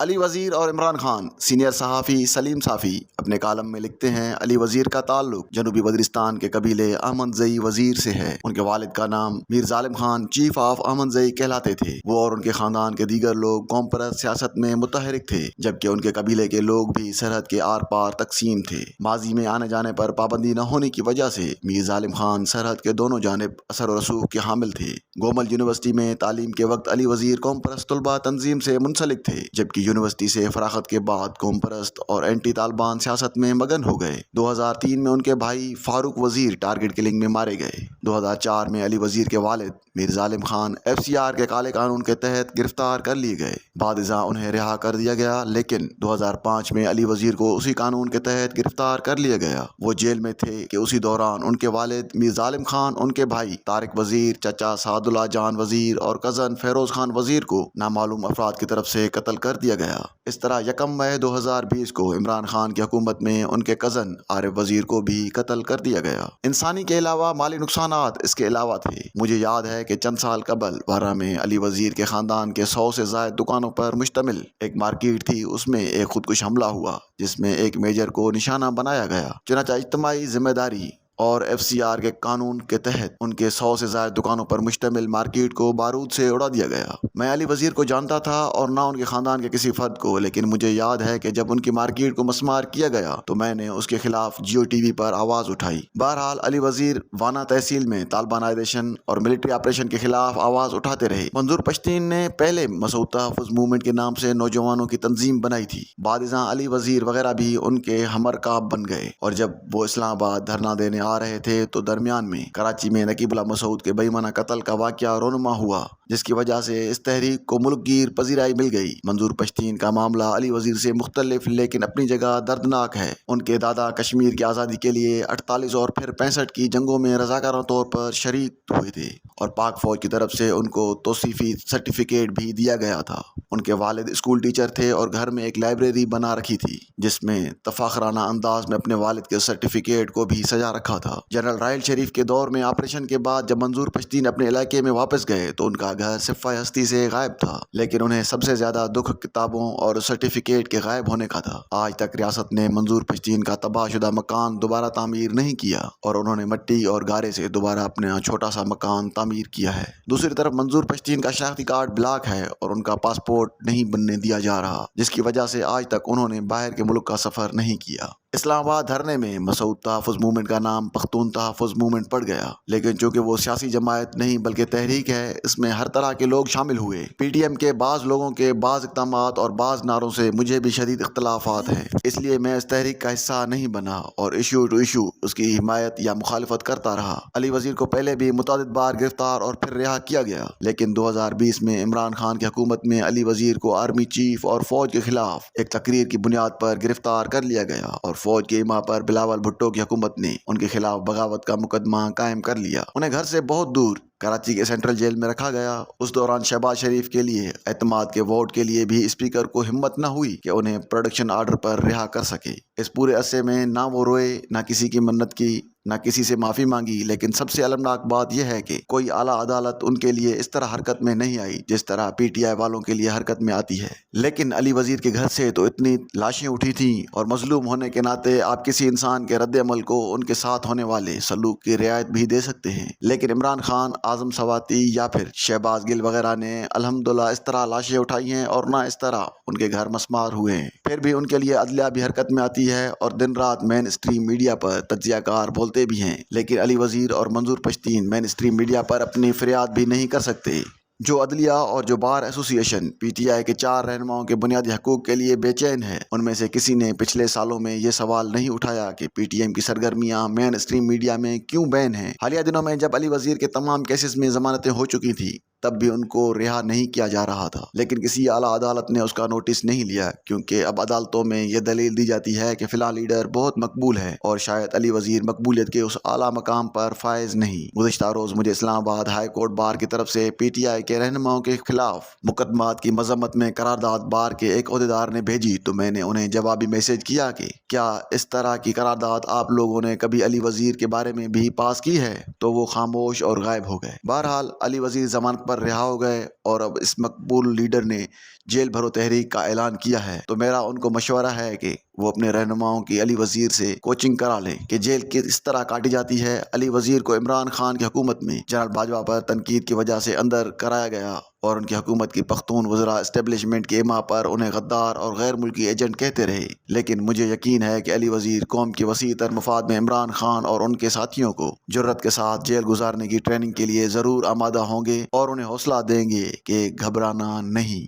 علی وزیر اور عمران خان۔ سینئر صحافی سلیم صافی اپنے کالم میں لکھتے ہیں، علی وزیر کا تعلق جنوبی وزیرستان کے قبیلے احمد زئی وزیر سے ہے۔ ان کے والد کا نام میر ظالم خان چیف آف احمد زئی کہلاتے تھے۔ وہ اور ان کے خاندان کے دیگر لوگ قوم پرست سیاست میں متحرک تھے، جبکہ ان کے قبیلے کے لوگ بھی سرحد کے آر پار تقسیم تھے۔ ماضی میں آنے جانے پر پابندی نہ ہونے کی وجہ سے میر ظالم خان سرحد کے دونوں جانب اثر و رسوخ کے حامل تھے۔ گومل یونیورسٹی میں تعلیم کے وقت علی وزیر قوم پرست طلباء تنظیم سے منسلک تھے، جبکہ یونیورسٹی سے فراغت کے بعد قوم پرست اور اینٹی طالبان سیاست میں مگن ہو گئے۔ 2003 میں ان کے بھائی فاروق وزیر ٹارگٹ کلنگ میں مارے گئے۔ 2004 میں علی وزیر کے والد میر ظالم خان FCR کے کالے قانون کے تحت گرفتار کر لیے گئے۔ بعد ازاں انہیں رہا کر دیا گیا، لیکن 2005 میں علی وزیر کو اسی قانون کے تحت گرفتار کر لیا گیا۔ وہ جیل میں تھے کہ اسی دوران ان کے والد میر ظالم خان، ان کے بھائی طارق وزیر، چچا سعد اللہ جان وزیر اور کزن فیروز خان وزیر کو نامعلوم افراد کی طرف سے قتل کر دیا گیا۔ اس طرح 1 مئی 2020 کو عمران خان کی حکومت میں ان کے کزن عارف وزیر کو بھی قتل کر دیا گیا۔ انسانی کے علاوہ مالی نقصانات اس کے علاوہ تھے۔ مجھے یاد ہے کہ چند سال قبل بارہ میں علی وزیر کے خاندان کے 100 سے زائد دکانوں پر مشتمل ایک مارکیٹ تھی، اس میں ایک خودکش حملہ ہوا جس میں ایک میجر کو نشانہ بنایا گیا۔ چنانچہ اجتماعی ذمہ داری اور FCR کے قانون کے تحت ان کے 100 سے زائد دکانوں پر مشتمل مارکیٹ کو بارود سے اڑا دیا گیا۔ میں علی وزیر کو جانتا تھا اور نہ ان کے خاندان کے کسی فرد کو، لیکن مجھے یاد ہے کہ جب ان کی مارکیٹ کو مسمار کیا گیا تو میں نے اس کے خلاف جیو TV پر آواز اٹھائی۔ بہرحال علی وزیر وانا تحصیل میں طالبانائزیشن اور ملٹری آپریشن کے خلاف آواز اٹھاتے رہے۔ منظور پشتین نے پہلے مسعود تحفظ موومنٹ کے نام سے نوجوانوں کی تنظیم بنائی تھی۔ بعد ازاں علی وزیر وغیرہ بھی ان کے ہمرکاب بن گئے، اور جب وہ اسلام آباد دھرنا دینے آ رہے تھے تو درمیان میں کراچی میں نقیب اللہ مسعود کے بے ایمانہ قتل کا واقعہ رونما ہوا، جس کی وجہ سے اس تحریک کو ملک گیر پذیرائی مل گئی۔ منظور پشتین کا معاملہ علی وزیر سے مختلف لیکن اپنی جگہ دردناک ہے۔ ان کے دادا کشمیر کی آزادی کے لیے 48 اور پھر 65 کی جنگوں میں رضاکارانہ طور پر شریک ہوئے تھے، اور پاک فوج کی طرف سے ان کو توصیفی سرٹیفکیٹ بھی دیا گیا تھا۔ ان کے والد اسکول ٹیچر تھے اور گھر میں ایک لائبریری بنا رکھی تھی جس میں تفاخرانہ انداز میں اپنے والد کے سرٹیفکیٹ کو بھی سجا رکھا تھا۔ جنرل راحیل شریف کے دور میں آپریشن کے بعد جب منظور پشتین اپنے علاقے میں واپس گئے تو ان کا گھر صفحہ ہستی سے غائب تھا، لیکن انہیں سب سے زیادہ دکھ کتابوں اور سرٹیفکیٹ کے غائب ہونے کا تھا۔ آج تک ریاست نے منظور پشتین کا تباہ شدہ مکان دوبارہ تعمیر نہیں کیا، اور انہوں نے مٹی اور گارے سے دوبارہ اپنا چھوٹا سا مکان تعمیر کیا ہے۔ دوسری طرف منظور پشتین کا شناختی کارڈ بلاک ہے اور ان کا پاسپورٹ نہیں بننے دیا جا رہا، جس کی وجہ سے آج تک انہوں نے باہر کے ملک کا سفر نہیں کیا۔ اسلام آباد دھرنے میں مسعود تحفظ موومنٹ کا نام پختون تحفظ موومنٹ پڑ گیا، لیکن چونکہ وہ سیاسی جماعت نہیں بلکہ تحریک ہے، اس میں ہر طرح کے لوگ شامل ہوئے۔ PTM کے بعض لوگوں کے بعض اقدامات اور بعض نعروں سے مجھے بھی شدید اختلافات ہیں، اس لیے میں اس تحریک کا حصہ نہیں بنا اور ایشو ٹو ایشو اس کی حمایت یا مخالفت کرتا رہا۔ علی وزیر کو پہلے بھی متعدد بار گرفتار اور پھر رہا کیا گیا، لیکن 2020 میں عمران خان کی حکومت میں علی وزیر کو آرمی چیف اور فوج کے خلاف ایک تقریر کی بنیاد پر گرفتار کر لیا گیا، اور فوج کے امام پر بلاول بھٹو کی حکومت نے ان کے خلاف بغاوت کا مقدمہ قائم کر لیا۔ انہیں گھر سے بہت دور کراچی کے سینٹرل جیل میں رکھا گیا۔ اس دوران شہباز شریف کے لیے اعتماد کے ووٹ کے لیے بھی اسپیکر کو ہمت نہ ہوئی کہ انہیں پروڈکشن آرڈر پر رہا کر سکے۔ اس پورے عرصے میں نہ وہ روئے، نہ کسی کی منت کی، نہ کسی سے معافی مانگی، لیکن سب سے المناک بات یہ ہے کہ کوئی اعلیٰ عدالت ان کے لیے اس طرح حرکت میں نہیں آئی جس طرح PTI والوں کے لیے حرکت میں آتی ہے۔ لیکن علی وزیر کے گھر سے تو اتنی لاشیں اٹھی تھیں، اور مظلوم ہونے کے ناطے آپ کسی انسان کے رد عمل کو ان کے ساتھ ہونے والے سلوک کی رعایت بھی دے سکتے ہیں، لیکن عمران خان، اعظم سواتی یا پھر شہباز گل وغیرہ نے الحمدللہ اس طرح لاشیں اٹھائی ہیں، اور نہ اس طرح ان کے گھر مسمار ہوئے ہیں۔ پھر بھی ان کے لیے عدلیہ بھی حرکت میں آتی ہے اور دن رات مین اسٹریم میڈیا پر تجزیہ کار بولتے بھی ہیں، لیکن علی وزیر اور منظور پشتین مین اسٹریم میڈیا پر اپنی فریاد بھی نہیں کر سکتے۔ جو عدلیہ اور جو بار ایسوسی ایشن PTI کے 4 رہنماؤں کے بنیادی حقوق کے لیے بے چین ہے، ان میں سے کسی نے پچھلے سالوں میں یہ سوال نہیں اٹھایا کہ PTM کی سرگرمیاں مین اسٹریم میڈیا میں کیوں بین ہیں۔ حالیہ دنوں میں جب علی وزیر کے تمام کیسز میں ضمانتیں ہو چکی تھیں تب بھی ان کو رہا نہیں کیا جا رہا تھا، لیکن کسی اعلیٰ عدالت نے اس کا نوٹس نہیں لیا، کیونکہ اب عدالتوں میں یہ دلیل دی جاتی ہے کہ فلاں لیڈر بہت مقبول ہے اور شاید علی وزیر مقبولیت کے اس اعلیٰ مقام پر فائز نہیں۔ گزشتہ روز مجھے اسلام آباد ہائی کورٹ بار کی طرف سے PTI کے رہنماؤں کے خلاف مقدمات کی مذمت میں قرارداد بار کے ایک عہدیدار نے بھیجی تو میں نے انہیں جوابی میسج کیا کہ کیا اس طرح کی قرارداد آپ لوگوں نے کبھی علی وزیر کے بارے میں بھی پاس کی ہے؟ تو وہ خاموش اور غائب ہو گئے۔ بہرحال علی وزیر ضمانت پر رہا ہو گئے اور اب اس مقبول لیڈر نے جیل بھرو تحریک کا اعلان کیا ہے۔ تو میرا ان کو مشورہ ہے کہ وہ اپنے رہنماؤں کی علی وزیر سے کوچنگ کرا لیں کہ جیل کس طرح کاٹی جاتی ہے۔ علی وزیر کو عمران خان کی حکومت میں جنرل باجوہ پر تنقید کی وجہ سے اندر کرایا گیا اور ان کی حکومت کی پختون وزراء اسٹیبلشمنٹ کے اما پر انہیں غدار اور غیر ملکی ایجنٹ کہتے رہے، لیکن مجھے یقین ہے کہ علی وزیر قوم کے وسیع تر مفاد میں عمران خان اور ان کے ساتھیوں کو جرت کے ساتھ جیل گزارنے کی ٹریننگ کے لیے ضرور آمادہ ہوں گے اور انہیں حوصلہ دیں گے کہ گھبرانا نہیں۔